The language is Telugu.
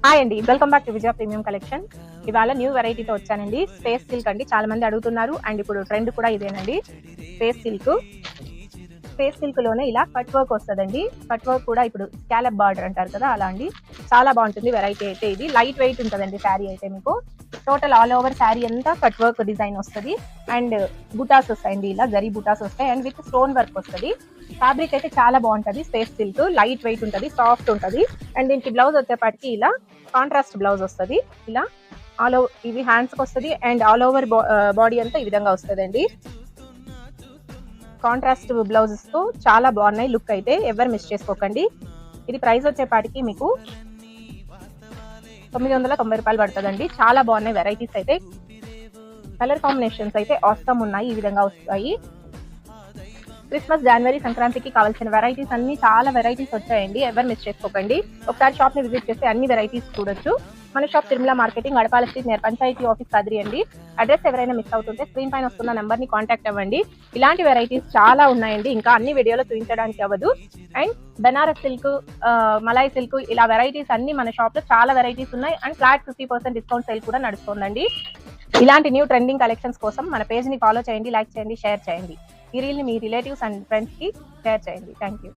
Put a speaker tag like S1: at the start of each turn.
S1: హాయ్ అండి, welcome back to Vijaya premium collection. ఇవాళ న్యూ వెరైటీతో వచ్చానండి. స్పేస్ సిల్క్ అండి, చాలా మంది అడుగుతున్నారు. అండ్ ఇప్పుడు ట్రెండ్ కూడా ఇదేనండి. స్పేస్ సిల్క్ లోనే ఇలా కట్ వర్క్ వస్తుందండి. కట్ వర్క్ కూడా ఇప్పుడు స్కాలప్ బార్డర్ అంటారు కదా, అలా అండి. చాలా బాగుంటుంది వెరైటీ అయితే. ఇది లైట్ వెయిట్ ఉంటుందండి శారీ అయితే. మీకు టోటల్ ఆల్ ఓవర్ శారీ అంతా కట్ వర్క్ డిజైన్ వస్తుంది. అండ్ బుటాస్ వస్తాయండి, ఇలా జరీ బుటాస్ వస్తాయి. అండ్ విత్ స్టోన్ వర్క్ వస్తుంది. ఫ్యాబ్రిక్ అయితే చాలా బాగుంటది. స్పేస్ సిల్క్ లైట్ వెయిట్ ఉంటది, సాఫ్ట్ ఉంటది. అండ్ దీనికి బ్లౌజ్ వచ్చేపాటికి ఇలా కాంట్రాస్ట్ బ్లౌజ్ వస్తుంది. ఇలా ఆల్ ఓవర్ ఇవి హ్యాండ్స్ కి వస్తుంది. అండ్ ఆల్ ఓవర్ బాడీ అంతా ఈ విధంగా వస్తుందండి. కాంట్రాస్ట్ బ్లౌజెస్ తో చాలా బాగున్నాయి. లుక్ అయితే ఎవరు మిస్ చేసుకోకండి. ఇది ప్రైస్ వచ్చేపాటికి మీకు 990 రూపాయలు పడుతుందండి. చాలా బాగున్నాయి వెరైటీస్ అయితే. కలర్ కాంబినేషన్స్ అయితే ఆసమ్ ఉన్నాయి, ఈ విధంగా వస్తాయి. క్రిస్మస్, జనవరి, సంక్రాంతికి కావాల్సిన వెరైటీస్ అన్ని చాలా వెరైటీస్ వచ్చాయండి. ఎవరు మిస్ చేసుకోకండి. ఒకసారి షాప్ ని విజిట్ చేస్తే అన్ని వెరైటీస్ చూడొచ్చు. మన shop Tirumala marketing, Adapala street, near panchayat office Kadiri అండి. అడ్రస్ ఎవరైనా మిస్ అవుతుంటే స్క్రీన్ పైన వస్తున్న నెంబర్ ని కాంటాక్ట్ అవ్వండి. ఇలాంటి వెరైటీస్ చాలా ఉన్నాయండి, ఇంకా అన్ని వీడియోలో చూపించడానికి అవ్వదు. అండ్ బెనారస్ సిల్క్, మలాయ్ సిల్క్, ఇలా వెరైటీస్ అన్ని మన షాప్ లో చాలా వెరైటీస్ ఉన్నాయి. అండ్ ఫ్లాట్ 50% డిస్కౌంట్ సేల్ కూడా నడుస్తుందండి. ఇలాంటి న్యూ ట్రెండింగ్ కలెక్షన్స్ కోసం మన పేజ్ ని ఫాలో చేయండి, లైక్ చేయండి, షేర్ చేయండి. ఈ రీల్ ని మీ రిలేటివ్స్ అండ్ ఫ్రెండ్స్ కి షేర్ చేయండి. Thank you.